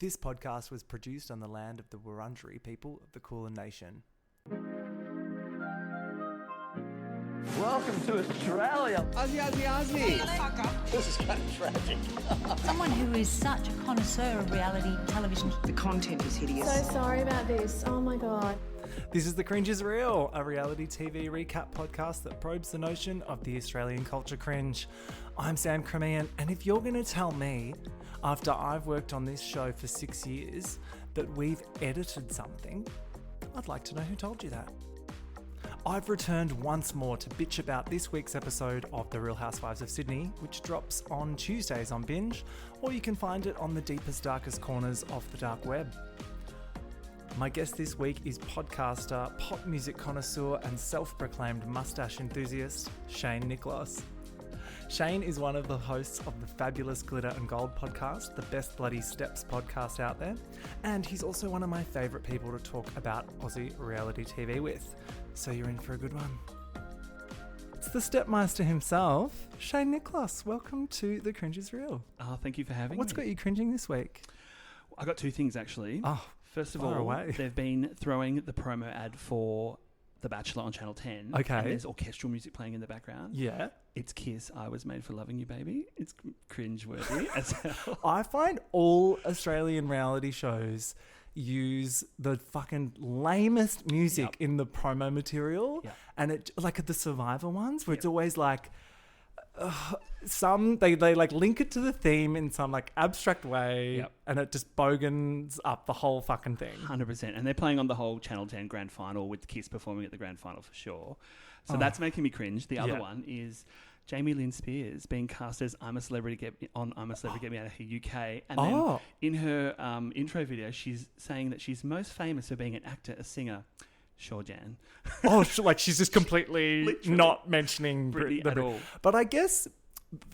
This podcast was produced on the land of the Wurundjeri people of the Kulin Nation. Welcome to Australia. Aussie. This is kind of tragic. Someone who is such a connoisseur of reality television. The content is hideous. So sorry about this. Oh my God. This is The Cringe is Real, a reality TV recap podcast that probes the notion of the Australian culture cringe. I'm Sam Crimean, and if you're going to tell me, after I've worked on this show for 6 years, that we've edited something, I'd like to know who told you that. I've returned once more to bitch about this week's episode of The Real Housewives of Sydney, which drops on Tuesdays on Binge, or you can find it on the deepest, darkest corners of the dark web. My guest this week is podcaster, pop music connoisseur, and self-proclaimed mustache enthusiast, Shane Nicklos. Shane is one of the hosts of the fabulous Glitter and Gold podcast, the Best Bloody Steps podcast out there, and he's also one of my favourite people to talk about Aussie reality TV with. So you're in for a good one. It's the Stepmeister himself, Shane Nicklos. Welcome to The Cringe is Real. Oh, thank you for having me. What's got you cringing this week? I got two things, actually. Oh, First of fire all, away. they've been throwing the promo ad for The Bachelor on Channel 10. Okay. And there's orchestral music playing in the background. Yeah. It's Kiss, I Was Made for Loving You, Baby. It's cringe-worthy as hell. I find all Australian reality shows use the fucking lamest music in the promo material. Yep. And it, like at the Survivor ones, where it's always like, they like link it to the theme in some like abstract way. Yep. And it just bogans up the whole fucking thing. 100%. And they're playing on the whole Channel 10 grand final with Kiss performing at the grand final for sure. So that's making me cringe. The other one is Jamie Lynn Spears being cast as I'm a Celebrity Get Me Out of Here UK. And then in her intro video, she's saying that she's most famous for being an actor, a singer. Sure, Jan. Like she's just completely Literally. Not mentioning Britney at all. But I guess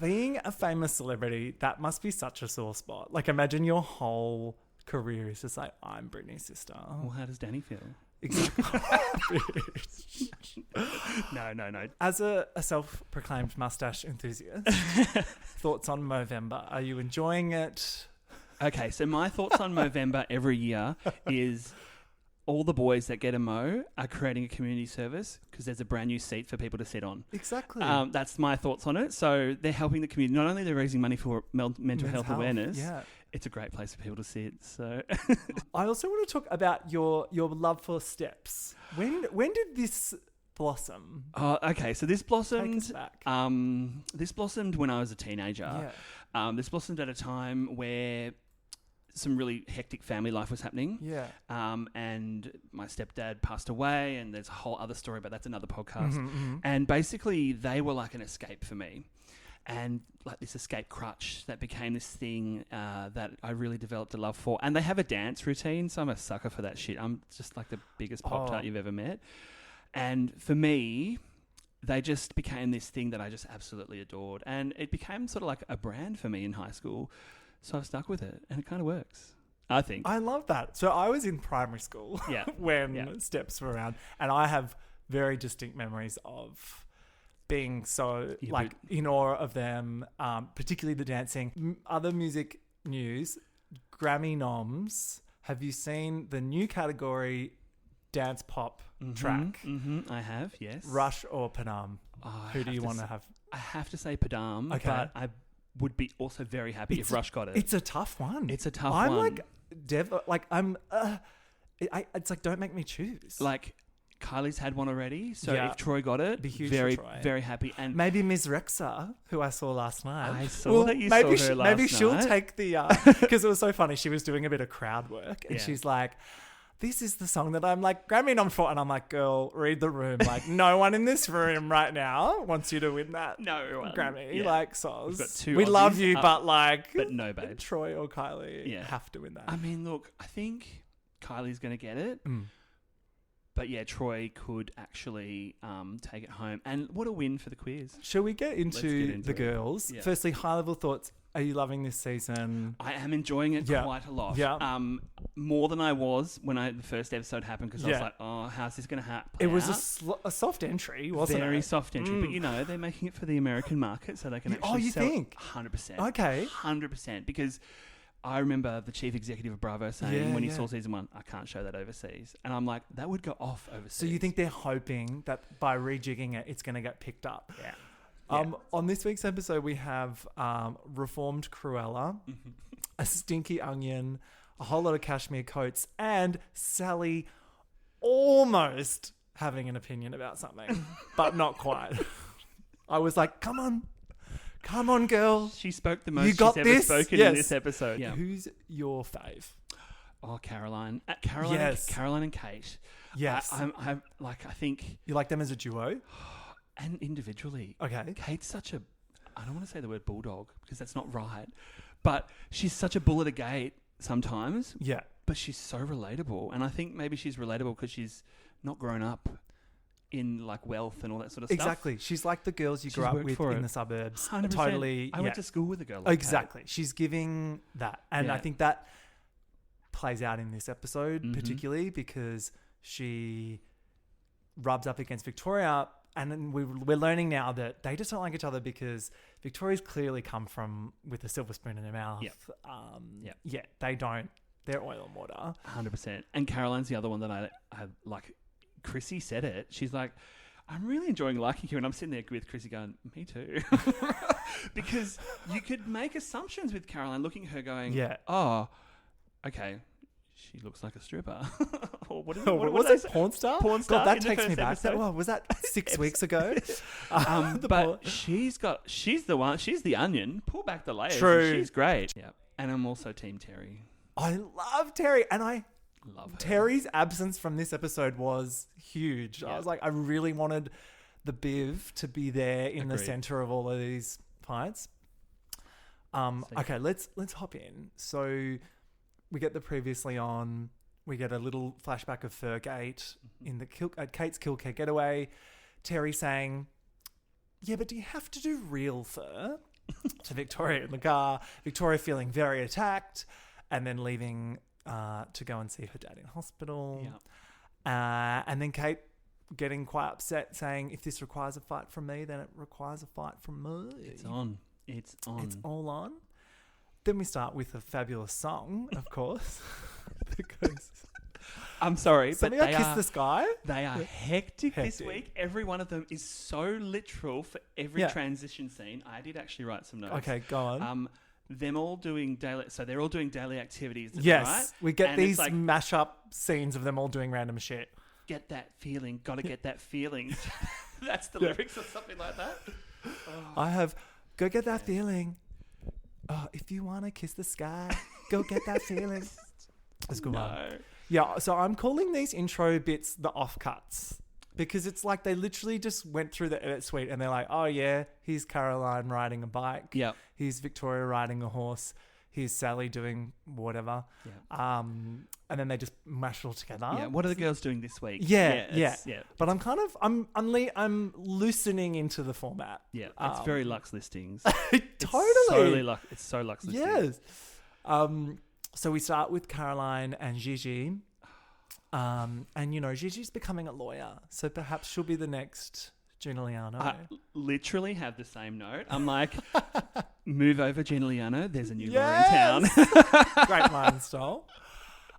being a famous celebrity, that must be such a sore spot. Like imagine your whole career is just like, I'm Britney's sister. Well, how does Danny feel? Exactly. No. As a self-proclaimed mustache enthusiast, thoughts on Movember? Are you enjoying it? Okay, so my thoughts on Movember every year is all the boys that get a mo are creating a community service because there's a brand new seat for people to sit on. Exactly. That's my thoughts on it. So they're helping the community. Not only they're raising money for mental health awareness, it's a great place for people to sit. So I also want to talk about your love for steps. When did this blossom? Okay, so this blossomed. Take us back. This blossomed when I was a teenager. Yeah. This blossomed at a time where some really hectic family life was happening. Yeah. And my stepdad passed away, and there's a whole other story, but that's another podcast. Mm-hmm. And basically, they were like an escape for me. And like this escape crutch that became this thing that I really developed a love for. And they have a dance routine, so I'm a sucker for that shit. I'm just like the biggest Pop-Tart you've ever met. And for me, they just became this thing that I just absolutely adored. And it became sort of like a brand for me in high school. So I've stuck with it, and it kind of works, I think. I love that. So I was in primary school when steps were around, and I have very distinct memories of being so in awe of them, particularly the dancing. Other music news, Grammy noms. Have you seen the new category dance pop track? Mm-hmm. I have, yes. Rush or Panam? Who do you want to have? I have to say Padam, Okay. but I would be also very happy if Rush got it. It's a tough one. It's a tough I'm one. It's like, don't make me choose. Like, Kylie's had one already, so Yeah. if Troy got it, Be huge very, for Troy. very happy. And Maybe Ms. Rexa, who I saw last night. I saw that you saw her last Maybe she'll night. take the... Because it was so funny. She was doing a bit of crowd work. And she's like, this is the song that I'm like Grammy nom for. And I'm like, girl, read the room. Like, no one in this room right now wants you to win that Grammy. Yeah. Like, Soz. We've got two We love Aussies you, up, but like... but no, babe. Troy or Kylie have to win that. I mean, look, I think Kylie's going to get it. But yeah, Troy could actually take it home. And what a win for the quiz. Shall we get into the it. girls? Yeah. Firstly, high-level thoughts. Are you loving this season? I am enjoying it quite a lot. Yeah. More than I was when the first episode happened, because I was like, oh, how's this going to happen? It was a soft entry, wasn't it? Very soft entry. But, you know, they're making it for the American market so they can actually you sell think? 100%. Okay. 100%. Because I remember the chief executive of Bravo saying when he saw season 1, I can't show that overseas. And I'm like, that would go off overseas. So you think they're hoping that by rejigging it, it's going to get picked up? Yeah. On this week's episode, we have reformed Cruella, a stinky onion, a whole lot of cashmere coats, and Sally almost having an opinion about something, but not quite. I was like, come on, girl. She spoke the most You got she's ever this? spoken Yes. in this episode. Yeah. Who's your fave? Oh, Caroline. Yes. Caroline and Kate. Yes. I think... You like them as a duo? And individually. Okay. Kate's such a... I don't want to say the word bulldog because that's not right. But she's such a bull at a gate sometimes. Yeah. But she's so relatable. And I think maybe she's relatable because she's not grown up in like wealth and all that sort of stuff. Exactly. She's like the girls you She's grew up worked with for in it. the suburbs. 100%. Totally. I went to school with a girl like exactly. She's giving that. And I think that plays out in this episode particularly because she rubs up against Victoria. And then we're learning now that they just don't like each other because Victoria's clearly come from with a silver spoon in her mouth. Yep. Yeah, they don't. They're oil and water. 100%. And Caroline's the other one that I like. Chrissy said it. She's like, I'm really enjoying liking you. And I'm sitting there with Chrissy going, me too. Because you could make assumptions with Caroline looking at her going, oh, okay, she looks like a stripper. Or what is it? What was it? Porn star? Porn star. God, that in the takes me first back. episode. Was that 6 weeks ago? But she's the one. She's the onion. Pull back the layers. True. And she's great. Yeah. And I'm also Team Terry. I love Terry. And I love her. Terry's absence from this episode was huge. Yeah. I was like, I really wanted the Biv to be there in the Agreed. center of all of these fights. Okay, let's hop in. So we get the previously on. We get a little flashback of Fergate in the Kate's kill care getaway. Terry saying, "Yeah, but do you have to do real fur?" to Victoria in the car. Victoria feeling very attacked, and then leaving to go and see her dad in hospital. Yeah. And then Kate getting quite upset, saying, "If this requires a fight from me, then it requires a fight from me." It's on. It's on. It's all on. Then we start with a fabulous song, of course, because I'm sorry, but something like they Kiss are the Sky. they are hectic this Hectic. week. Every one of them is so literal for every transition scene. I did actually write some notes. Okay, go on. Them all doing daily, so they're all doing daily activities. Yes, right? we get And these it's like, mashup scenes of them all doing random shit. get that feeling. Got to get that feeling. That's the lyrics or something like that. I have, go get that feeling. Oh, if you want to kiss the sky, go get that feeling. That's a good one. Yeah, so I'm calling these intro bits the offcuts because it's like they literally just went through the edit suite and they're like, oh yeah, here's Caroline riding a bike. Yep. Here's Victoria riding a horse. Here's Sally doing whatever. Yeah. And then they just mash it all together. Yeah. What are the girls doing this week? Yeah. But I'm loosening into the format. Yeah. It's very Lux listings. Totally. It's so Lux listings. Yes. So we start with Caroline and Gigi. And, you know, Gigi's becoming a lawyer. So perhaps she'll be the next Gina Liano. I literally have the same note. I'm like, move over, Gina Liano. There's a new lawyer in town. Great line style.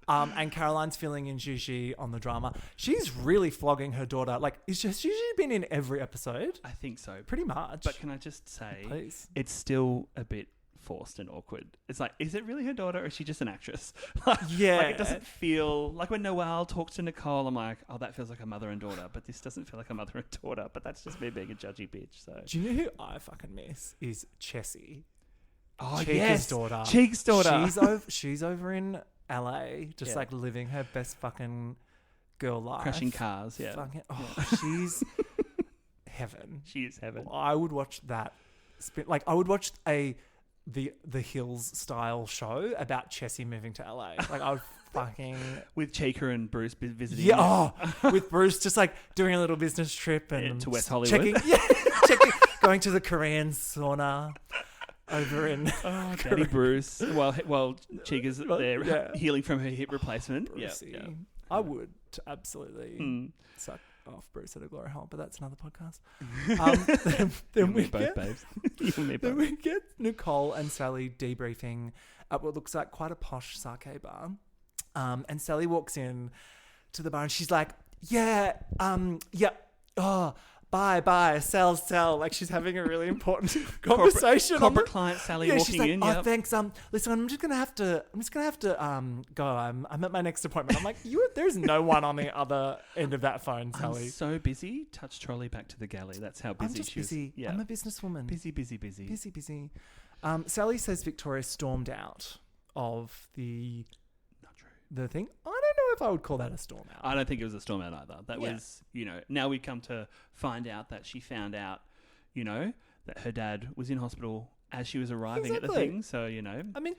And Caroline's filling in Gigi on the drama. She's really flogging her daughter. Like, has Gigi been in every episode? I think so. Pretty much. But can I just say, Please. It's still a bit forced and awkward. It's like, is it really her daughter or is she just an actress? Yeah. Like, it doesn't feel like when Noelle talks to Nicole, I'm like, oh, that feels like a mother and daughter. But this doesn't feel like a mother and daughter. But that's just me being a judgy bitch. So. Do you know who I fucking miss? Is Chessie. Oh, Cheeka's yes. daughter. Cheek's daughter. She's over in LA, just like living her best fucking girl life. Crashing cars, yeah. Fucking, she's heaven. She is heaven. I would watch that. Like, I would watch the Hills style show about Chessie moving to LA. Like, I would fucking... With Cheeka and Bruce visiting. Yeah, with Bruce just like doing a little business trip and to West Hollywood. Going to the Korean sauna over in Daddy Bruce. While Cheeka's there healing from her hip replacement. Brucey. Yeah. I would absolutely suck. off Bruce at a glory hole, but that's another podcast. Then we both, get, babes. You and me then both. we get Nicole and Sally debriefing at what looks like quite a posh sake bar. And Sally walks in to the bar and she's like, yeah, bye, sell. Like she's having a really important conversation. Corporate client Sally she's walking like, in. Oh, Yep. thanks. Listen, I'm just gonna have to go. I'm at my next appointment. I'm like, there's no one on the other end of that phone, Sally. I'm so busy. Touch trolley back to the galley. That's how busy I'm just she is. busy. Yeah. I'm a businesswoman. Busy. Sally says Victoria stormed out of the thing. I don't know if I would call that a storm out. I don't think it was a storm out either. That was, now we come to find out that she found out, that her dad was in hospital as she was arriving at the thing. So, I mean,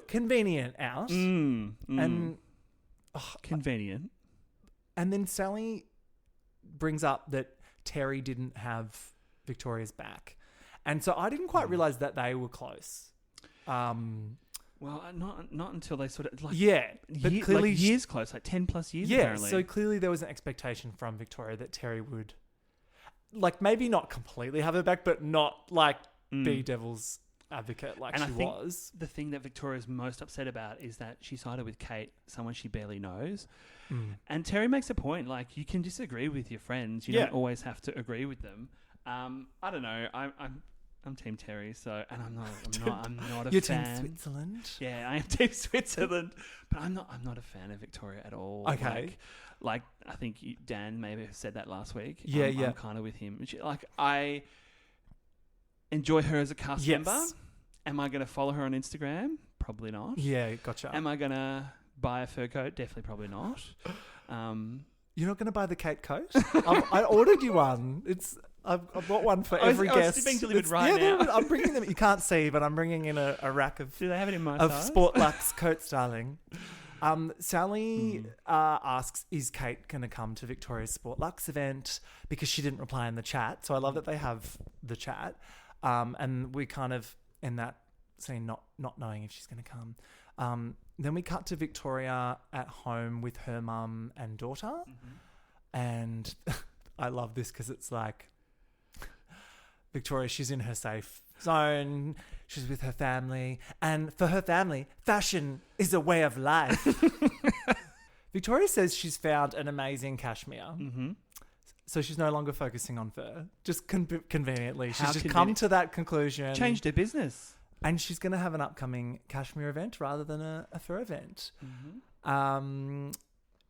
convenient out. And convenient. And then Sally brings up that Terry didn't have Victoria's back. And so I didn't quite realise that they were close. Well, not until they sort of but clearly years close, like 10 plus years. Yeah, apparently. so clearly there was an expectation from Victoria that Terry would, maybe not completely have her back, but not be devil's advocate like and she I think was. The thing that Victoria's most upset about is that she sided with Kate, someone she barely knows. And Terry makes a point, you can disagree with your friends, you don't always have to agree with them. I don't know. I'm Team Terry, and I'm not a You're fan. Team Switzerland. Yeah, I am Team Switzerland, but I'm not a fan of Victoria at all. Okay. I think Dan maybe said that last week. Yeah, I'm kind of with him. I enjoy her as a cast member. Am I going to follow her on Instagram? Probably not. Yeah, gotcha. Am I going to buy a fur coat? Definitely probably not. You're not going to buy the Kate coat? I ordered you one. I've got one for every guest. It's being delivered now. I'm bringing them. You can't see, but I'm bringing in a rack of. Do they have it in my of size? Sport Luxe coat styling. Sally asks, "Is Kate going to come to Victoria's Sport Luxe event?" Because she didn't reply in the chat. So I love that they have the chat, and we kind of in that scene not knowing if she's going to come. Then we cut to Victoria at home with her mum and daughter, and I love this because it's Victoria, she's in her safe zone. She's with her family. And for her family, fashion is a way of life. Victoria says she's found an amazing cashmere. So she's no longer focusing on fur. Just conveniently. She's just come to that conclusion. Changed her business. And she's going to have an upcoming cashmere event rather than a fur event.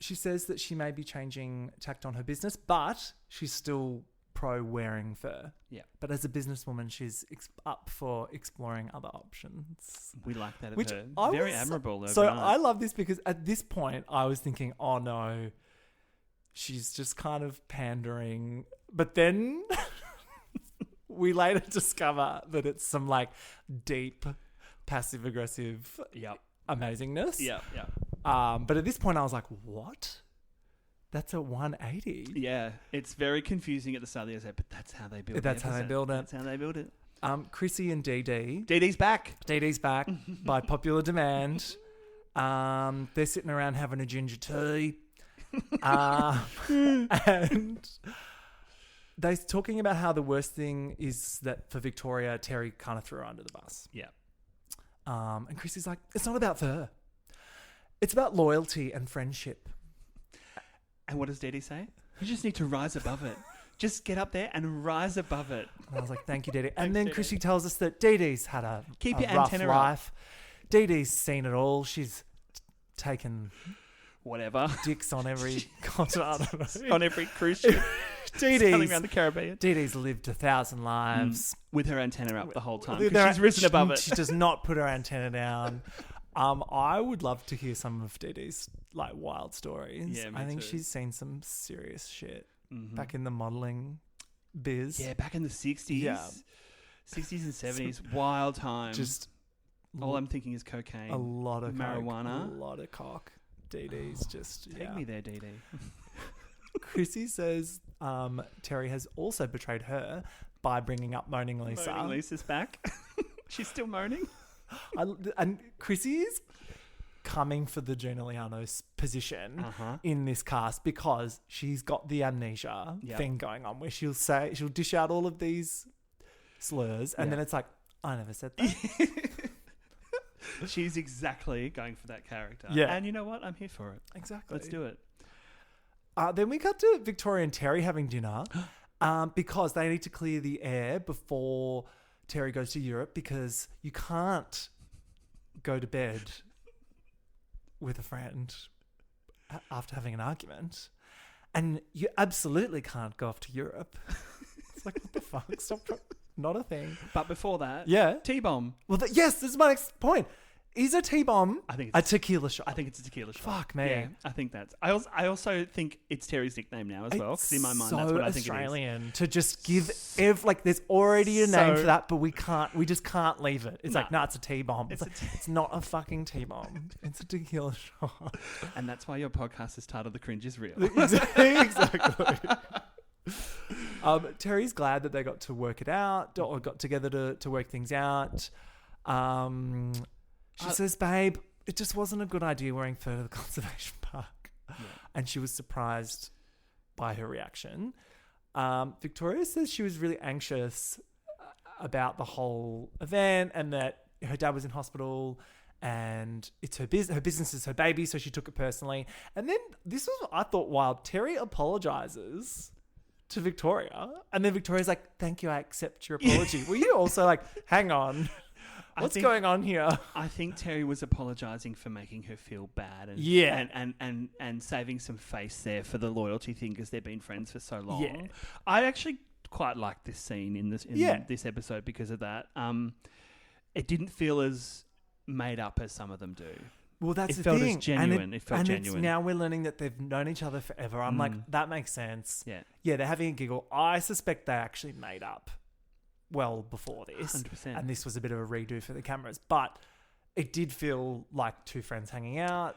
She says that she may be changing tact on her business, but she's still pro wearing fur. Yeah. But as a businesswoman, she's up for exploring other options. We like that of Which her. I Very was- admirable. So overnight. I love this because at this point I was thinking, oh no, she's just kind of pandering. But then we later discover that it's some deep passive aggressive amazingness. Yeah. But at this point I was like, what? That's a 180. Yeah, it's very confusing at the start of the episode, but that's how they build it. That's how they build it. That's how they build it. Chrissy and Dee Dee. Dee Dee's back. Dee Dee's back by popular demand. They're sitting around having a ginger tea. And they're talking about how the worst thing is that for Victoria, Terry kind of threw her under the bus. Yeah. And Chrissy's like, it's not about fur. It's about loyalty and friendship. And what does Dee Dee say? You just need to rise above it. Just get up there and rise above it. And I was like, thank you, Dee Dee. And then Chrissy tells us that Dee Dee's had a Keep your rough antenna life. Dee Dee's seen it all. She's taken whatever dicks on every continent. I don't know. on every cruise ship. Sailing around the Caribbean. Dee Dee's lived 1,000 lives. With her antenna up the whole time. With 'cause her- she's risen above it. She does not put her antenna down. I would love to hear some of Dee Dee's wild stories. Yeah, me I think too. she's seen some serious shit back in the modelling biz. Yeah, back in the 60s. Yeah. 60s and 70s. Wild time. Just all I'm thinking is cocaine. a lot of marijuana. coke, a lot of cock. Dee Dee's just Take me there, Dee Dee. Chrissy says Terry has also betrayed her by bringing up Moaning Lisa. Moaning Lisa's back. She's still moaning. And Chrissy's coming for the Gina Liano's position Uh-huh. in this cast because she's got the amnesia Yep. thing going on where she'll dish out all of these slurs and then it's like, I never said that. She's exactly going for that character. Yeah. And you know what? I'm here for it. Exactly. Let's do it. Then we cut to Victoria and Terry having dinner because they need to clear the air before Terry goes to Europe because you can't go to bed with a friend after having an argument. And you absolutely can't go off to Europe. It's like, what the fuck? Stop. Not a thing. But before that, Yeah. T-bomb. Well, yes, this is my next point. Is a T-bomb I think a it's tequila shot? I think it's a tequila shot. Fuck me. Yeah, I think that's. I also think it's Terry's nickname now as well. Because in my mind, so that's what I think Australian to just give like there's already a name for that, but we just can't leave it. It's like, no, it's a T-bomb. It's not a fucking T-bomb. It's a tequila shot. it is. And that's why your podcast is titled "The Cringe Is Real." Exactly. Terry's glad that they got to work it out or got together to work things out. She says, babe, it just wasn't a good idea wearing fur to the conservation park. Yeah. And she was surprised by her reaction. Victoria says she was really anxious about the whole event and that her dad was in hospital and it's her business is her baby, so she took it personally. And then this was what I thought wild. Terry apologizes to Victoria and then Victoria's like, thank you, I accept your apology. Were you also like, hang on, what's going on here? I think Terry was apologising for making her feel bad and saving some face there for the loyalty thing because they've been friends for so long. Yeah. I actually quite like this scene in this episode because of that. It didn't feel as made up as some of them do. Well, that's it the felt thing. as genuine. It felt genuine. Now we're learning that they've known each other forever. I'm like, that makes sense. Yeah. Yeah, they're having a giggle. I suspect they actually made up well before this. 100%. And this was a bit of a redo for the cameras. But it did feel like two friends hanging out.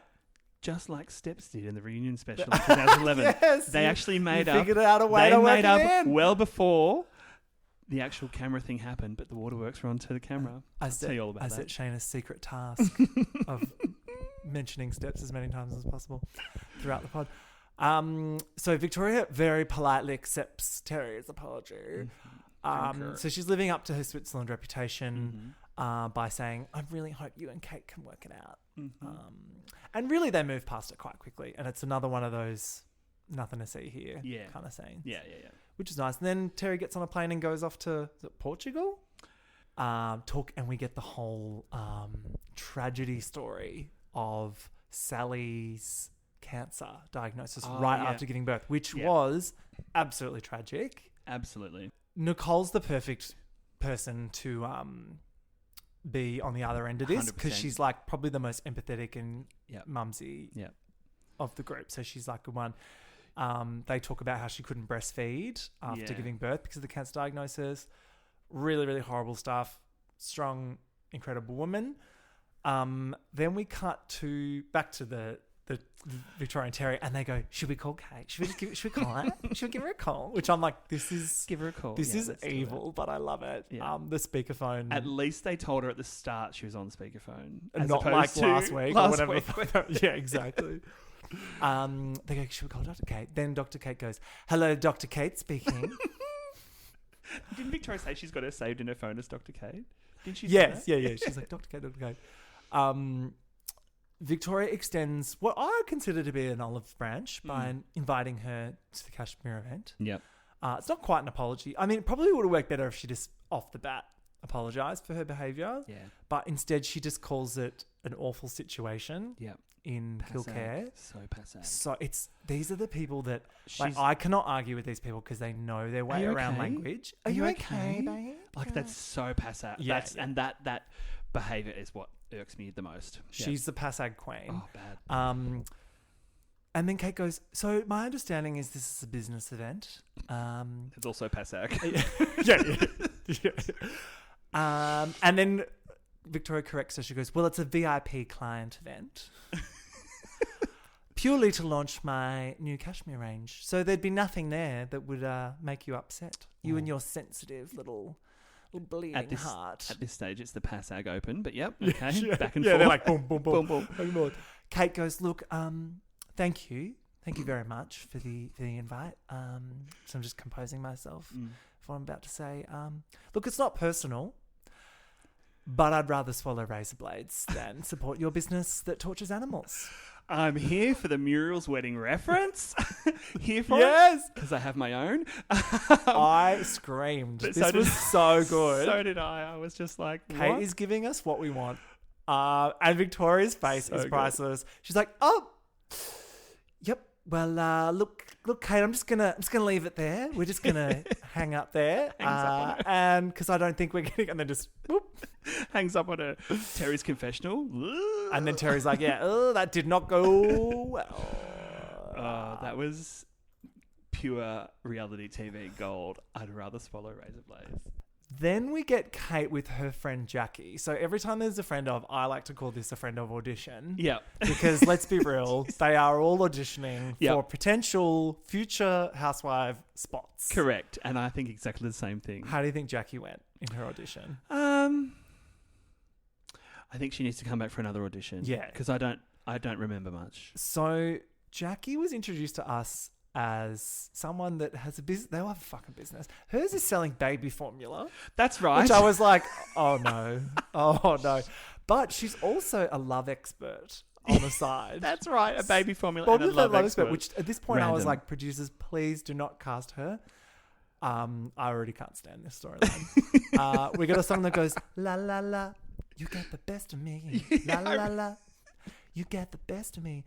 Just like Steps did in the reunion special in 2011. Yes, they actually made up. Figured out a way to work it in. Well before the actual camera thing happened, but the waterworks were onto the camera. I'll tell you all about that. I set Shayna's secret task of mentioning Steps as many times as possible throughout the pod. So Victoria very politely accepts Terry's apology. So she's living up to her Switzerland reputation by saying, I really hope you and Kate can work it out. And really they move past it quite quickly. And it's another one of those nothing to see here kind of scenes. Yeah. Which is nice. And then Terry gets on a plane and goes off to Portugal. And we get the whole tragedy story of Sally's cancer diagnosis after giving birth, which was absolutely tragic. Absolutely. Nicole's the perfect person to be on the other end of this because she's like probably the most empathetic and mumsy of the group. So she's like the one. They talk about how she couldn't breastfeed after giving birth because of the cancer diagnosis. Really, really horrible stuff. Strong, incredible woman. Then we cut back to the Victoria and Terry, and they go, "Should we call Kate? Should we call her? Should we give her a call?" Which I'm like, give her a call. This is evil, but I love it. Yeah. The speakerphone. At least they told her at the start she was on speakerphone, not like last week or whatever. Yeah, exactly. They go, "Should we call Dr. Kate?" Then Dr. Kate goes, "Hello, Dr. Kate speaking." Didn't Victoria say she's got her saved in her phone as Dr. Kate? Didn't she? Yes, yeah. She's like, Dr. Kate, Dr. Kate. Victoria extends what I consider to be an olive branch by inviting her to the Kashmir event. Yep. It's not quite an apology. I mean, it probably would have worked better if she just off the bat apologised for her behaviour. Yeah. But instead, she just calls it an awful situation. Yep. In Kilcare. So passe. So these are the people that I cannot argue with these people because they know their way around language. Are you okay, babe? Like that's so passe. Yeah, and that behaviour is what irks me the most. She's the passag queen. Oh, bad. And then Kate goes, so my understanding is this is a business event. It's also passag. Yeah. And then Victoria corrects her. She goes, well, it's a VIP client event. Purely to launch my new cashmere range. So there'd be nothing there that would make you upset. You and your sensitive little bleeding heart. At this stage, it's the Passag Open, but yep, okay, Yeah, back and yeah, forth. they're like boom, boom, boom, Boom, boom. boom, boom. Kate goes, look, thank you very much for the invite. So I'm just composing myself for what I'm about to say. Look, it's not personal, but I'd rather swallow razor blades than support your business that tortures animals. I'm here for the Muriel's wedding reference. Here for Yes, because I have my own. I screamed. But This so did- was so good. So did I. I was just like, Kate what? is giving us what we want. And Victoria's face So is good. priceless. She's like, oh, yep. Well, look, Kate, I'm just gonna leave it there. We're just gonna hang up there, Hangs up on her. and because I don't think we're getting, and then just whoop. Hangs up on her Terry's confessional. And then Terry's like, yeah, that did not go well. That was pure reality TV gold. I'd rather swallow razor blades. Then we get Kate with her friend Jackie. So every time there's a friend of, I like to call this a friend of audition. Yeah. Because let's be real, they are all auditioning Yep. for potential future housewife spots. Correct. And I think exactly the same thing. How do you think Jackie went in her audition? I think she needs to come back for another audition. Yeah. Because I don't remember much. So Jackie was introduced to us as someone that has a business. They all have a fucking business. Hers is selling baby formula, That's right. which I was like, oh no. Oh no. But she's also a love expert on the side. That's right. A baby formula Well, and a with love love expert. expert, which at this point I was Random. like, producers, please do not cast her. I already can't stand this storyline. We got a song that goes, la la la, you get the best of me. La la la, you get the best of me.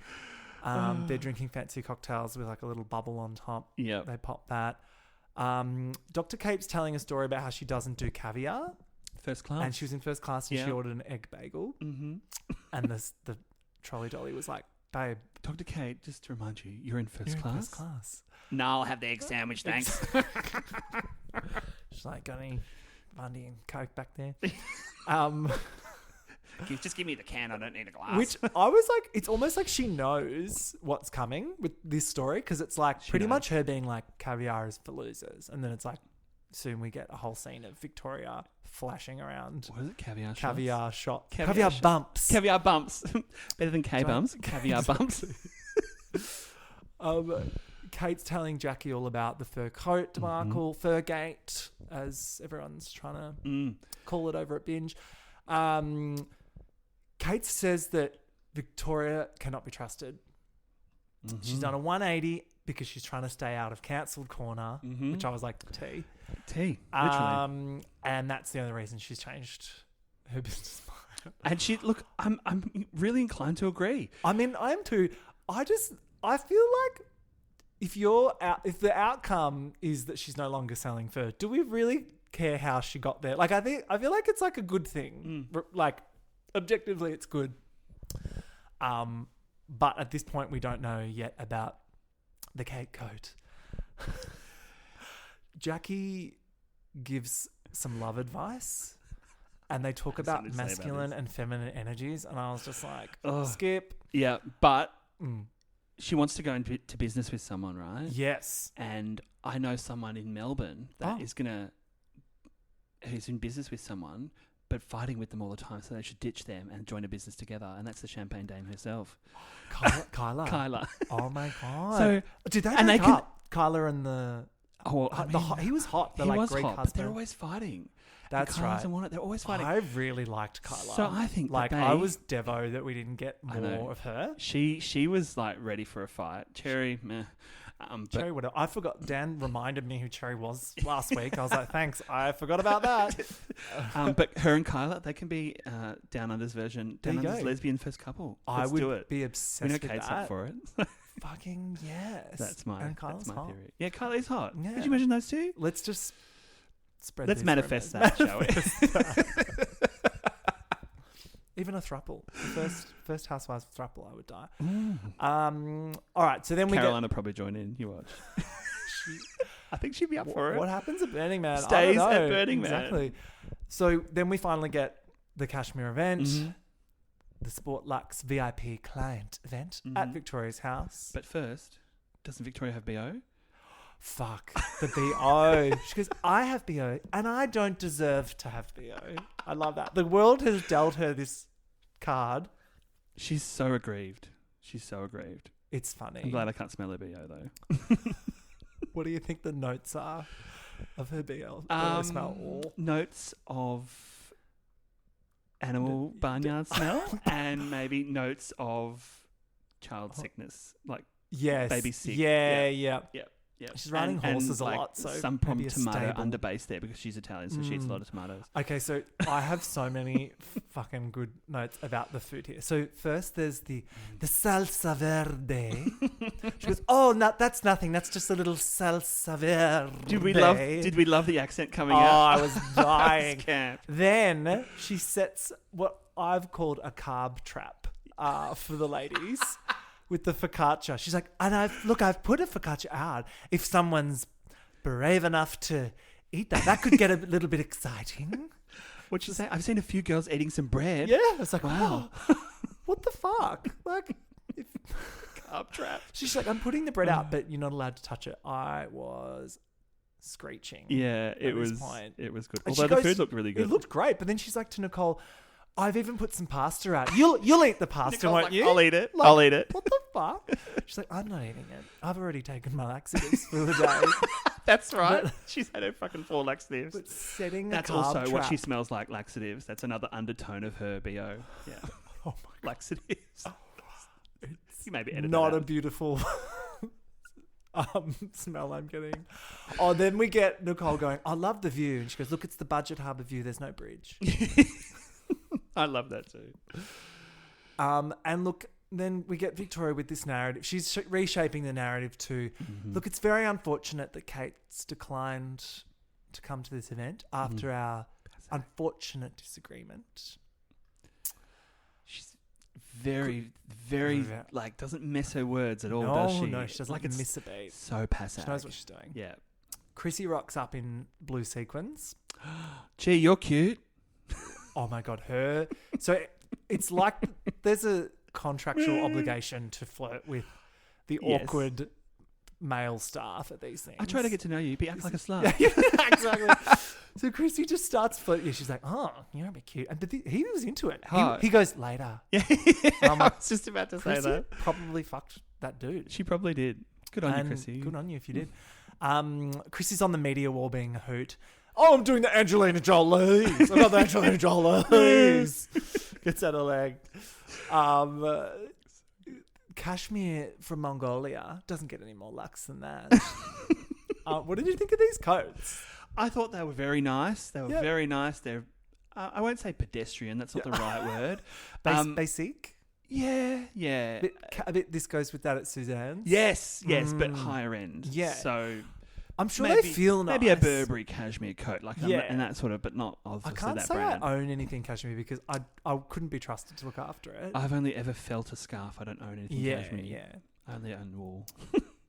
They're drinking fancy cocktails with like a little bubble on top. Yep. They pop that. Dr. Kate's telling a story about how she doesn't do caviar. First class. And she was in first class and she Yeah. ordered an egg bagel. Mm-hmm. And the trolley dolly was like, babe, Dr. Kate, just to remind you, you're in first you're class. in first class. No, I'll have the egg sandwich, thanks. She's like, got any Bundy and Coke back there? Just give me the can. I don't need a glass. Which I was like, it's almost like she knows what's coming with this story because it's like pretty knows. much her being like, caviar is for losers. And then it's like, soon we get a whole scene of Victoria flashing around. What is it? Caviar shots? Caviar shot. Caviar Caviar shot. bumps. Caviar bumps. Better than K-bumps. Caviar bumps. Kate's telling Jackie all about the fur coat debacle, Furgate, as everyone's trying to call it over at Binge. Kate says that Victoria cannot be trusted. She's done a 180 because she's trying to stay out of cancelled corner, which I was like, T. Tea, literally. And that's the only reason she's changed her business plan. And she, look, I'm really inclined to agree. I mean, I am too. I feel like if the outcome is that she's no longer selling fur, do we really care how she got there? Like, I feel like it's like a good thing. Like, objectively, it's good. But at this point, we don't know yet about the cake coat. Jackie gives some love advice, and they talk about something to say about masculine this. and feminine energies, and I was just like, Ugh. skip. Yeah, but she wants to go into business with someone, right? Yes. And I know someone in Melbourne that Oh. is who's in business with someone, but fighting with them all the time, so they should ditch them and join a business together. And that's the Champagne Dame herself, Kyla. Kyla. Oh my god. So did they and break they can- up? Kyla and the Oh, I mean, he was hot. The he like was Greek hot, but husband. they're always fighting. That's And Kyla's right. and Warner, they're always fighting. I really liked Kyla. So I think that like they- I was devo that we didn't get I know. more of her. She was like ready for a fight. Cherry, meh. But Cherry would. I forgot. Dan reminded me who Cherry was last week. I was like, thanks. I forgot about that. but her and Kyla, they can be Down Under's version. There Down you Under's go. lesbian first couple. I Let's would do it. be We obsessed know with Kate's that. up for it. Fucking yes. That's my and Kyla's hot. theory. Yeah, Kyla is hot. Yeah. Could you imagine those two? Let's just spread. Let's these manifest rumors. that, shall we? Even a throuple. The first housewives throuple, I would die. All right. So then we Caroline will probably join in. You watch. I think she'd be up for it. What happens at Burning Man? Stays I don't at know. Burning Man. Exactly. So then we finally get the Kashmir event, the Sport Lux VIP client event at Victoria's house. But first, doesn't Victoria have BO? fuck, the BO. She goes, I have BO and I don't deserve to have BO. I love that. The world has dealt her this card. She's so aggrieved. It's funny. I'm glad I can't smell her BO though. What do you think the notes are of her BO? Smell all? Notes of animal barnyard smell and maybe notes of child sickness, like yes, baby sick. Yeah. Yeah. She's riding horses a lot, so some maybe a tomato stable. underbase there because she's Italian, so she eats a lot of tomatoes. Okay, so I have so many fucking good notes about the food here. So first, there's the salsa verde. She goes, "Oh, no, that's nothing. That's just a little salsa verde." Did we love the accent coming out? out? I was dying. Camp. Then she sets what I've called a carb trap for the ladies. With the focaccia. She's like, and I've put a focaccia out. If someone's brave enough to eat that could get a little bit exciting. What'd you say? I've seen a few girls eating some bread. Yeah. I was like, wow. What the fuck? Like, carb trap. She's like, I'm putting the bread out, but you're not allowed to touch it. I was screeching. Yeah, it was good. Although the food looked really good. It looked great, but then she's like to Nicole, I've even put some pasta out. You'll eat the pasta, Nicole's won't like, you? I'll eat it. Like, I'll eat it. What the fuck? She's like, I'm not eating it. I've already taken my laxatives for the day. That's right. She's had her fucking 4 laxatives. But setting That's a carb also trap. what she smells like, laxatives. That's another undertone of her BO. Yeah. Oh my God. Laxatives. You maybe edit Not that a out. beautiful smell I'm getting. Oh, then we get Nicole going, I love the view. And she goes, look, it's the budget harbour view. There's no bridge. I love that too. And look, then we get Victoria with this narrative. She's reshaping the narrative to, look, it's very unfortunate that Kate's declined to come to this event after our unfortunate disagreement. She's very, very, like, doesn't miss her words at all, does she? No, she doesn't like, miss a beat. So passive. She knows what she's doing. Yeah. Chrissy rocks up in blue sequins. Gee, you're cute. Oh my God, her. So it's like there's a contractual obligation to flirt with the awkward male staff at these things. I try to get to know you, but you act like a slut. Exactly. So Chrissy just starts flirting. She's like, oh, you're a bit cute. But he was into it. He goes, later. Yeah. I'm like, I was just about to say Chrissy that. probably fucked that dude. She probably did. Good on you, Chrissy. Good on you if you did. Chrissy's on the media wall being a hoot. Oh, I'm doing the Angelina Jolie's. I got the Angelina Jolie's. Gets out of leg. Kashmir from Mongolia doesn't get any more luxe than that. What did you think of these coats? I thought they were very nice. They were very nice. They're, I won't say pedestrian. That's not the right word. Basic? Yeah. A bit. This goes with that at Suzanne's. Yes, but higher end. Yeah. So I'm sure they feel nice. Maybe a Burberry cashmere coat, like and that sort of, but not obviously I can't that say brand. I own anything cashmere because I couldn't be trusted to look after it. I've only ever felt a scarf. I don't own anything cashmere. Yeah. I only own wool.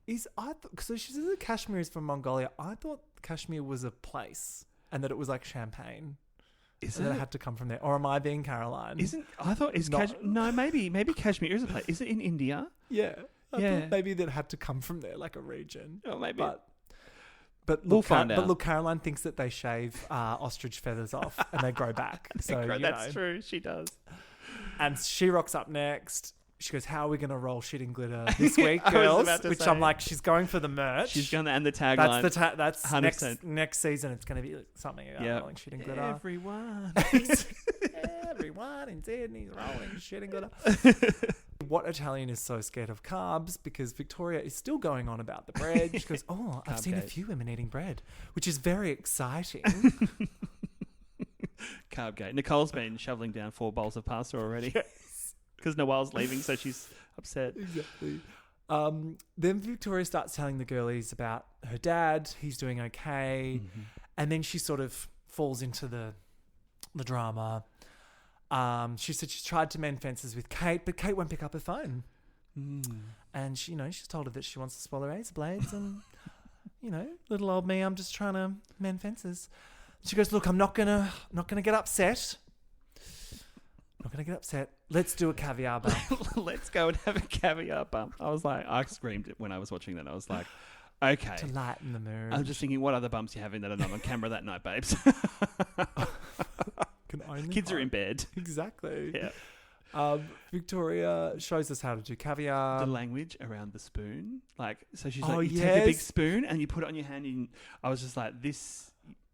So she says that Kashmir is from Mongolia. I thought Kashmir was a place and that it was like champagne. Is and it? That it had to come from there. Or am I being Caroline? No, maybe Kashmir is a place. Is it in India? Yeah. I thought maybe that had to come from there, like a region. Oh, maybe. But we'll find out. But look, Caroline thinks that they shave ostrich feathers off and they grow back. That's true. She does. And she rocks up next. She goes, how are we going to roll shit in glitter this week, girls? Which I'm like, she's going for the merch. She's going to end the tagline. That's 100%. Next season. It's going to be something about rolling shit in glitter. Everyone in Sydney's rolling shit in glitter. What Italian is so scared of carbs? Because Victoria is still going on about the bread. She goes, oh, I've seen a few women eating bread, which is very exciting. Carb gate. Nicole's been shoveling down 4 bowls of pasta already. Because Noelle's leaving, so she's upset. Exactly. Then Victoria starts telling the girlies about her dad. He's doing okay. Mm-hmm. And then she sort of falls into the drama. She said she's tried to mend fences with Kate, but Kate won't pick up her phone. And she's told her that she wants to swallow razor blades. And, little old me, I'm just trying to mend fences. She goes, look, I'm not gonna get upset. Not going to get upset. Let's do a caviar bump. Let's go and have a caviar bump. I screamed when I was watching that. I was like, Okay. to lighten the mood. I'm just thinking, what other bumps you having that are not on camera that night, babes? Can only Kids are hope. in bed. Exactly. Yeah. Victoria shows us how to do caviar. The language around the spoon. Like, so she's Oh, like, you take a big yes. spoon and you put it on your hand. And I was just like, this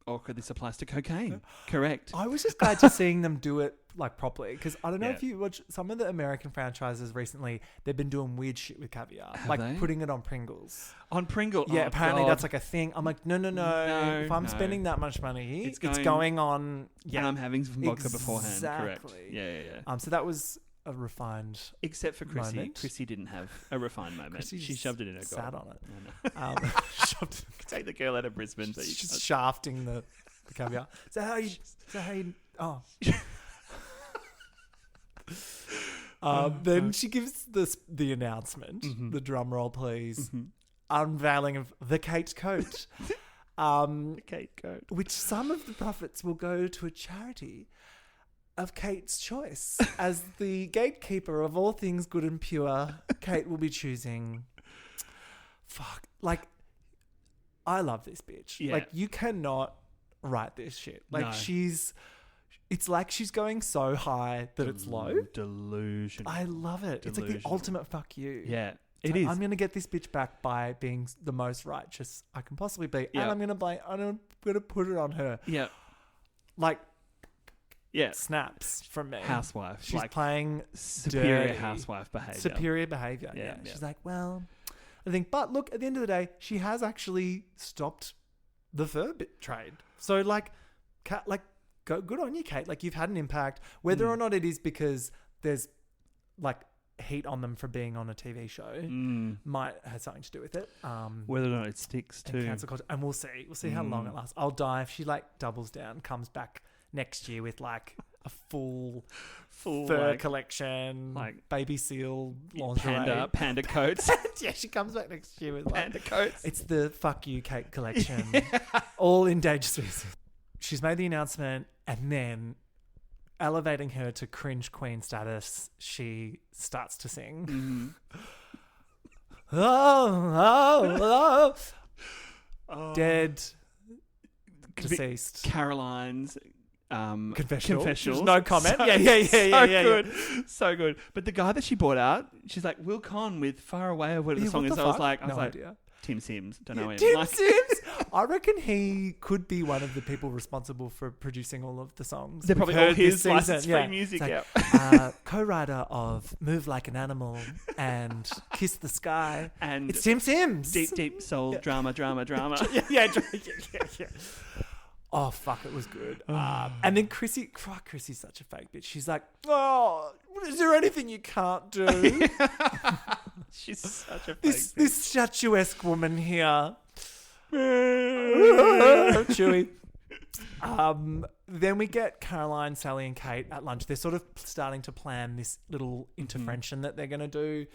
applies to cocaine. Correct. I was just glad to seeing them do it like properly, because I don't know Yeah. if you watch some of the American franchises recently. They've been doing weird shit with caviar, Have like they? putting it on Pringles. On Pringle. Yeah, oh, apparently God. that's like a thing. I'm like, no. No, If I'm no. spending that much money, It's it's going- going on. Yeah, And I'm having some vodka beforehand. Correct. Exactly. Yeah. So that was a refined. Except for Chrissy. Moment. Chrissy didn't have a refined moment. Chrissy She just shoved it in her sat gob. on it. I know. Shoved, Take the girl out of Brisbane. So you just can't- shafting the caviar. So how you? Oh. Then she gives the announcement, the drum roll, please. Unveiling of the Kate coat, Kate coat. which some of the profits will go to a charity of Kate's choice. As the gatekeeper of all things good and pure, Kate will be choosing. Fuck. Like, I love this bitch. Yeah. Like, you cannot write this shit. Like, No. it's like she's going so high that it's low. Delusional. I love it. It's like the Delusional. ultimate fuck you. Yeah, It's it like, is. I'm going to get this bitch back by being the most righteous I can possibly be. Yeah. And I'm going to put it on her. Yeah. Like, Yeah. snaps from me. Housewife. She's like playing superior dirty. housewife behavior. Superior behavior. Yeah, Yeah. yeah. She's like, well, I think, but look, at the end of the day, she has actually stopped the fur bit trade. So, like, good on you, Kate. Like, you've had an impact, whether or not it is because there's like heat on them for being on a TV show, might have something to do with it. Whether or not it sticks And too. cancel culture, and we'll see how long it lasts. I'll die if she like doubles down, comes back next year with like a full fur like, collection, like baby seal lingerie. panda coats. Yeah, she comes back next year with like Panda coats. it's the fuck you Kate collection, all endangered species. She's made the announcement, and then elevating her to cringe queen status, she starts to sing. Oh. Dead, deceased. Caroline's Confessional. confessional. No comment. So, Yeah. good. So good. But the guy that she brought out, she's like Will Con with Far Away or whatever the song what is. the I was fuck? like, No idea. Tim Sims. Don't know him. Tim Like- Sims. I reckon he could be one of the people responsible for producing all of the songs. They're we've probably all heard this his licensed season. free music. It's Yeah. like, co-writer of Move Like an Animal and Kiss the Sky. And It's Tim Sims. deep soul drama. yeah. Oh, fuck, it was good. And then Chrissy's such a fake bitch. She's like, oh, is there anything you can't do? She's such a fake this statuesque woman here. Chewy. Then we get Caroline, Sally, and Kate at lunch. They're sort of starting to plan this little intervention that they're going to do.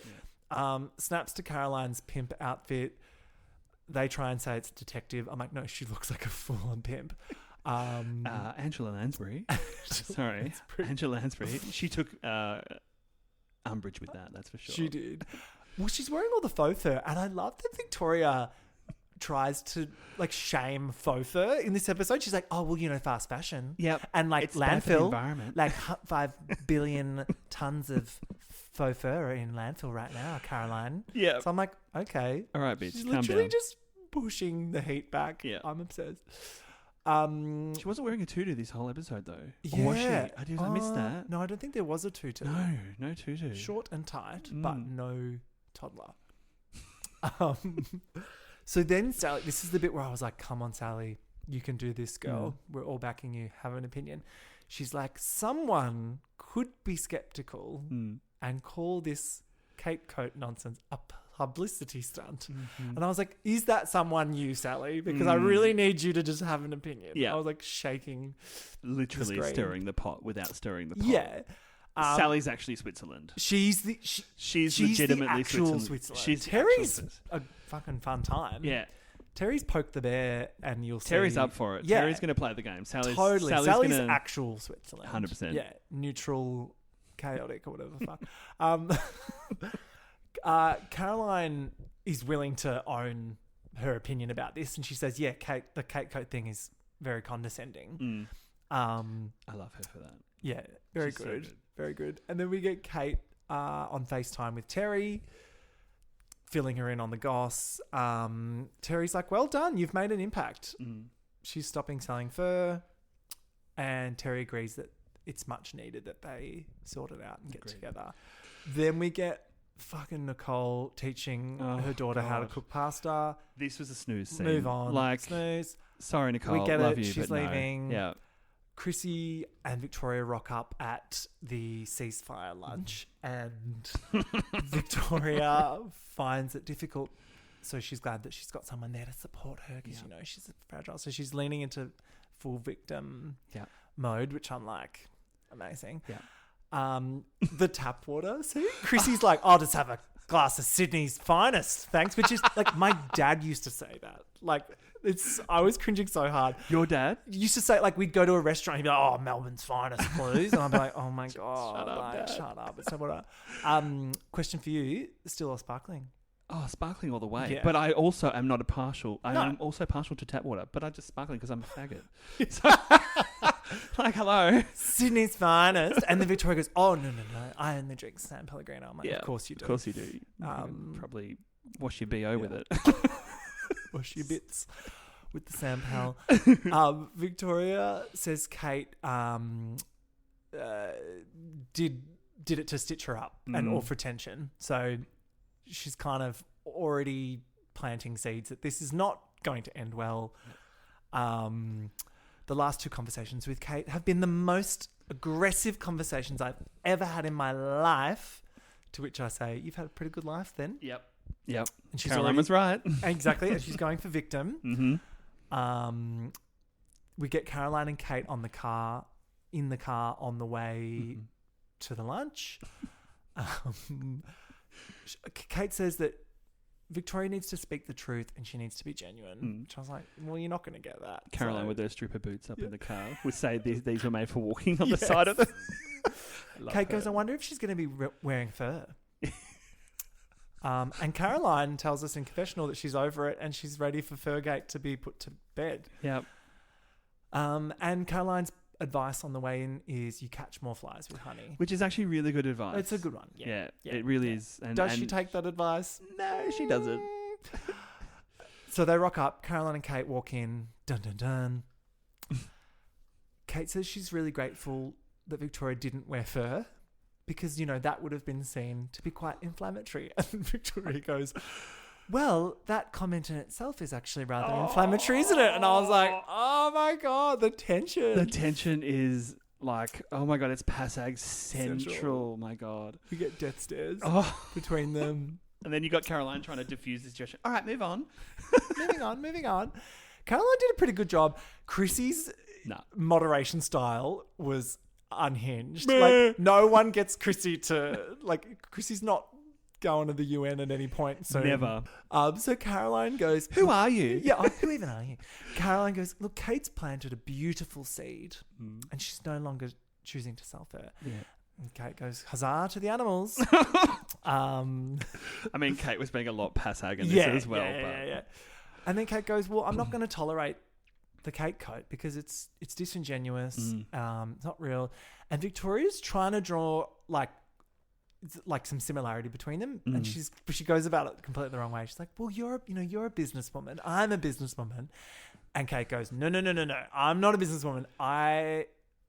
Snaps to Caroline's pimp outfit. They try and say it's detective. I'm like, no, she looks like a full-on pimp. Angela Lansbury. Sorry. Angela Lansbury. She took umbrage with that, that's for sure. She did. Well, she's wearing all the faux fur, and I love that Victoria tries to like shame faux fur in this episode. She's like, oh, well, fast fashion. Yep. And like It's bad for the landfill, environment. like 5 billion tons of faux fur are in landfill right now, Caroline. Yeah. So I'm like, okay. All right, bitch. She's Calm literally down. just pushing the heat back. Yeah. I'm obsessed. She wasn't wearing a tutu this whole episode, though. Or was she? I missed that. No, I don't think there was a tutu. No tutu. Short and tight, but no toddler. So then Sally, this is the bit where I was like, come on, Sally, you can do this, girl. We're all backing you. Have an opinion. She's like, someone could be skeptical and call this Kate Coat nonsense a publicity stunt. And I was like, is that someone you, Sally? Because I really need you to just have an opinion. Yeah. I was like shaking. Literally the screen. stirring the pot without stirring the pot. Yeah. Sally's actually Switzerland. She's legitimately the actual Switzerland. She's the Terry's actual a fucking fun time. Yeah. Terry's poked the bear, and you'll see. Terry's up for it. Yeah. Terry's going to play the game. Sally's Sally's gonna, actual Switzerland. 100%. Yeah, neutral, chaotic, or whatever the fuck. Caroline is willing to own her opinion about this, and she says, "Yeah, the Kate Coate thing is very condescending." I love her for that. Yeah, very She's so good. good. Very good. And then we get Kate on FaceTime with Terry, filling her in on the goss. Terry's like, "Well done, you've made an impact." She's stopping selling fur, and Terry agrees that it's much needed that they sort it out and get together. Then we get fucking Nicole teaching her daughter how to cook pasta. This was a snooze scene. Move on. Like, snooze. Sorry, Nicole. We get love it. you, She's but no. leaving. Yeah. Chrissy and Victoria rock up at the ceasefire lunch, and Victoria finds it difficult. So she's glad that she's got someone there to support her because, you know, she's fragile. So she's leaning into full victim mode, which I'm like, amazing. Yeah. The tap water. See, Chrissy's like, "I'll just have a glass of Sydney's finest, thanks." Which is like, my dad used to say that. Like, I was cringing so hard. Your dad Used to say, like, we'd go to a restaurant, he'd be like, "Oh, Melbourne's finest, please." And I'd be like, "Oh my God, Shut up, Dad. shut up. It's so water." Question for you, still or sparkling? Oh, sparkling all the way. Yeah. But I also am not partial. No. I'm also partial to tap water, but I just sparkling because I'm a faggot. So, like, hello. Sydney's finest. And then Victoria goes, "Oh, no. I only drink San Pellegrino." I'm like, Yeah, "Of course you do. Of course you do. You can probably wash your BO with it. Wash your bits with the Sam Pal." Victoria says Kate did it to stitch her up and all for tension. So she's kind of already planting seeds that this is not going to end well. The last two conversations with Kate have been the most aggressive conversations I've ever had in my life, to which I say, "You've had a pretty good life then." Yep. And she's Caroline was right. Exactly. And she's going for victim. We get Caroline and Kate in the car on the way to the lunch. Kate says that Victoria needs to speak the truth and she needs to be genuine. Which I was like, well, you're not going to get that. Caroline with her stripper boots up in the car would say these were made for walking on the side of the... Kate goes, "I wonder if she's going to be wearing fur." And Caroline tells us in confessional that she's over it and she's ready for Furgate to be put to bed. Yep. And Caroline's advice on the way in is you catch more flies with honey. Which is actually really good advice. It's a good one. Yeah. It really is. And, Does she take that advice? No, she doesn't. So they rock up. Caroline and Kate walk in. Dun, dun, dun. Kate says she's really grateful that Victoria didn't wear fur because, you know, that would have been seen to be quite inflammatory. And Victoria goes, "Well, that comment in itself is actually rather inflammatory, isn't it?" And I was like, oh my God, the tension. The tension is like, oh my God, it's Passag Central. My God. We get death stares between them. And then you got Caroline trying to diffuse the situation. All right, move on. Moving on. Caroline did a pretty good job. Chrissy's moderation style was unhinged. Like, no one gets Chrissy to... Like, Chrissy's not going to the UN at any point soon. Never. So Caroline goes... Who are you? Yeah, who even are you? Caroline goes, "Look, Kate's planted a beautiful seed and she's no longer choosing to sell fur." Yeah. And Kate goes, "Huzzah to the animals." I mean, Kate was being a lot Passag in this as well. Yeah. And then Kate goes, "Well, I'm not going to tolerate the Kate Coate because it's disingenuous. It's not real." And Victoria's trying to draw like some similarity between them, and she goes about it completely the wrong way. She's like, "Well, you're a businesswoman. I'm a businesswoman." And Kate goes, "No. I'm not a businesswoman. I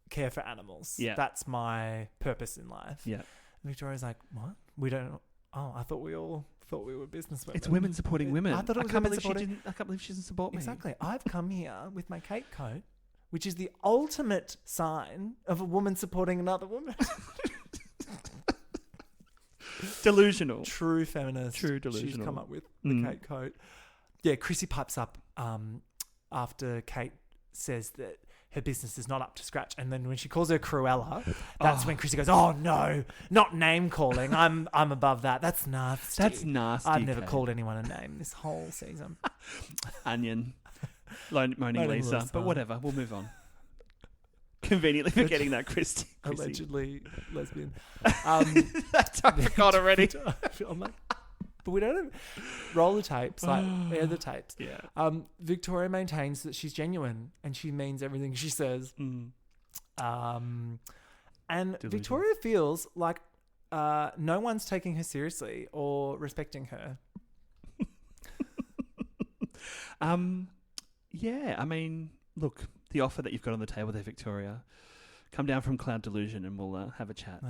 care for animals. Yeah. That's my purpose in life." Yeah. And Victoria's like, "What? We don't. Oh, I thought we all thought we were businesswomen. It's women supporting women. I thought it was I women can't supporting. believe she doesn't support me. Exactly. I've come here with my Kate Coate, which is the ultimate sign of a woman supporting another woman." Delusional. True feminist. True delusional. She's come up with the Kate Coate. Yeah, Chrissy pipes up after Kate says that her business is not up to scratch, and then when she calls her Cruella, that's when Chrissy goes, "Oh no, not name calling. I'm above that. That's nasty. That's nasty. I've never Kate. called anyone a name this whole season." Onion. Moaning Moaning Lisa. Lisa. But whatever, we'll move on. Conveniently forgetting that Chrissy. Allegedly lesbian. That's I forgot already. I'm like, But we don't roll the tapes, like air the tapes. Yeah. Victoria maintains that she's genuine and she means everything she says. And Delusion. Victoria feels like no one's taking her seriously or respecting her. Yeah, I mean, look, the offer that you've got on the table there, Victoria, come down from Cloud Delusion and we'll have a chat.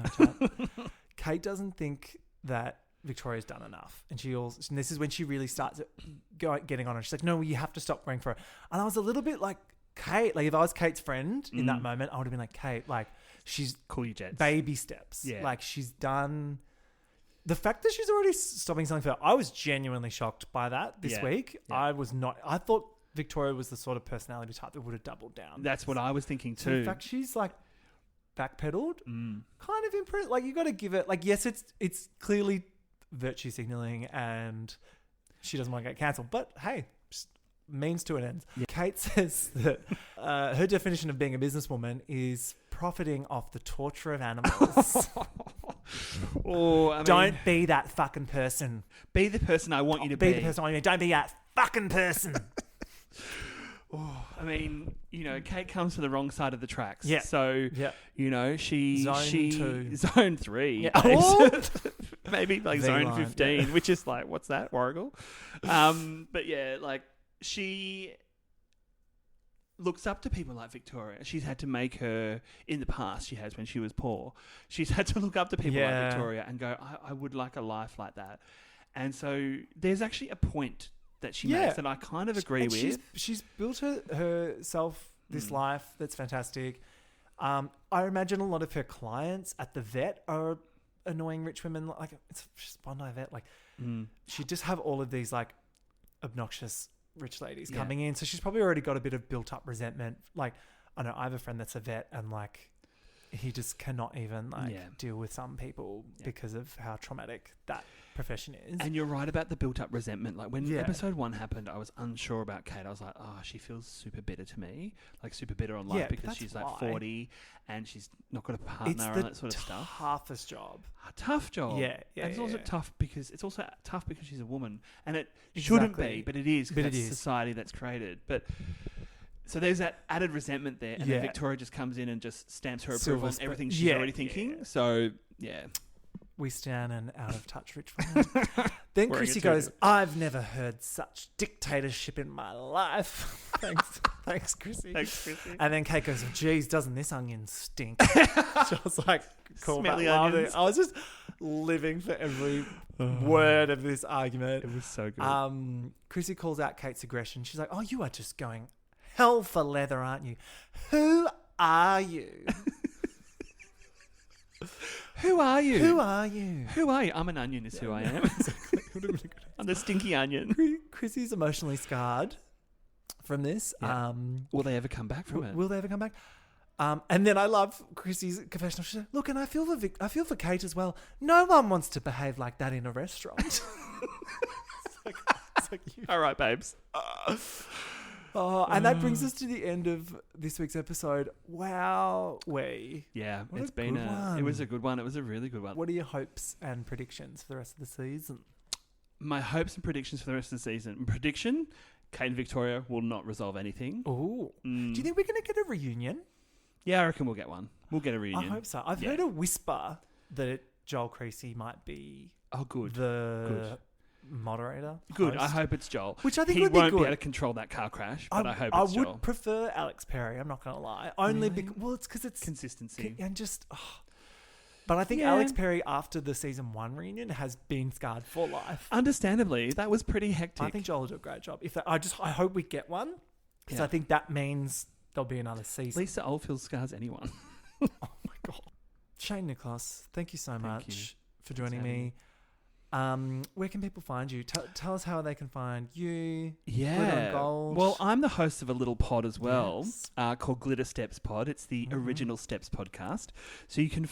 Kate doesn't think that Victoria's done enough, and and this is when she really starts getting on her. She's like, no, you have to stop going for it. And I was a little bit like, Kate, like if I was Kate's friend in that moment, I would have been like, Kate, like she's Call you jets. baby steps. Yeah. Like she's done. The fact that she's already stopping something for her, I was genuinely shocked by that this week. Yeah. I was not. I thought Victoria was the sort of personality type that would have doubled down. That's what I was thinking So too. the fact she's like backpedaled, kind of impressed. Like you got to give it. Like yes, it's clearly virtue signaling, and she doesn't want to get cancelled. But hey, means to an end. Yeah. Kate says that her definition of being a businesswoman is profiting off the torture of animals. Don't be that fucking person. Be the person I want you to be. Be the person I want you to be. Don't be that fucking person. I mean, you know, Kate comes from the wrong side of the tracks. Yeah. So, you know, Zone 3. Yeah. Oh. Maybe like Zone 15, which is like, what's that? Warrigal? But yeah, like she looks up to people like Victoria. She's had to make her, in the past she has when she was poor, she's had to look up to people like Victoria and go, I would like a life like that. And so there's actually a point that she makes that I kind of agree with. She's built herself this life that's fantastic. I imagine a lot of her clients at the vet are annoying rich women. Like it's just Bondi Vet. Like she just have all of these like obnoxious rich ladies coming in. So she's probably already got a bit of built up resentment. Like I know I have a friend that's a vet and like he just cannot even deal with some people because of how traumatic that profession is. And you're right about the built up resentment. Like when episode 1 happened, I was unsure about Kate. I was like, oh, she feels super bitter to me, like super bitter on life because she's like 40 and she's not got a partner and that sort of stuff. It's the toughest job. A tough job. Yeah. And it's also tough because she's a woman, and it shouldn't be, but it is because it's society that's created. But so there's that added resentment there, and then Victoria just comes in and just stamps her approval on everything she's already thinking. So we stand an out of touch rich woman. Then Chrissy goes, I've never heard such dictatorship in my life. Thanks, Chrissy. Thanks, Chrissy. And then Kate goes, geez, doesn't this onion stink? She was like, cool. Smelly onions. I was just living for every word of this argument. It was so good. Chrissy calls out Kate's aggression. She's like, oh, you are just going hell for leather, aren't you? Who are you? Who are you? Who are you? Who are you? I'm an onion is who I am. Exactly. I'm the stinky onion. Chrissy's emotionally scarred from this. Yeah. Will they ever come back from it? Will they ever come back? And then I love Chrissy's confessional. She said, look, and I feel for Kate as well. No one wants to behave like that in a restaurant. it's like you. All right, babes. And that brings us to the end of this week's episode. Wow. Yeah, What it's a been good one. It was a good one. It was a really good one. What are your hopes and predictions for the rest of the season? My hopes and predictions for the rest of the season. Prediction, Kate and Victoria will not resolve anything. Oh. Do you think we're going to get a reunion? Yeah, I reckon we'll get one. We'll get a reunion. I hope so. I've heard a whisper that Joel Creasy might be the moderator. Good. Host. I hope it's Joel. Which I think he would be won't good. be able to control that car crash, but I hope it's Joel. I would prefer Alex Perry. I'm not going to lie. Only because it's because it's consistency and just. But I think Alex Perry, after the season 1 reunion, has been scarred for life. Understandably, that was pretty hectic. I think Joel will do a great job. I hope we get one because I think that means there'll be another season. Lisa Oldfield scars anyone. Oh my god, Shane Nicklos, thank you so much for joining me. Where can people find you? Tell us how they can find you. Yeah. Gold. Well, I'm the host of a little pod as well, called Glitter Steps Pod. It's the original Steps podcast. So you can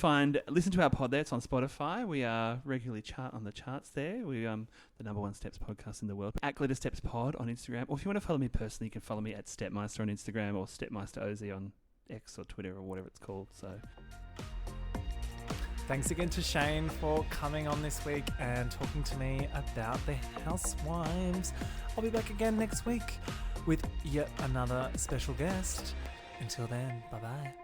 listen to our pod there. It's on Spotify. We are regularly on the charts there. We the number 1 Steps podcast in the world. At Glitter Steps Pod on Instagram. Or if you want to follow me personally, you can follow me at Stepmeister on Instagram or StepmeisterOZ on X or Twitter or whatever it's called. So Thanks again to Shane for coming on this week and talking to me about the Housewives. I'll be back again next week with yet another special guest. Until then, bye-bye.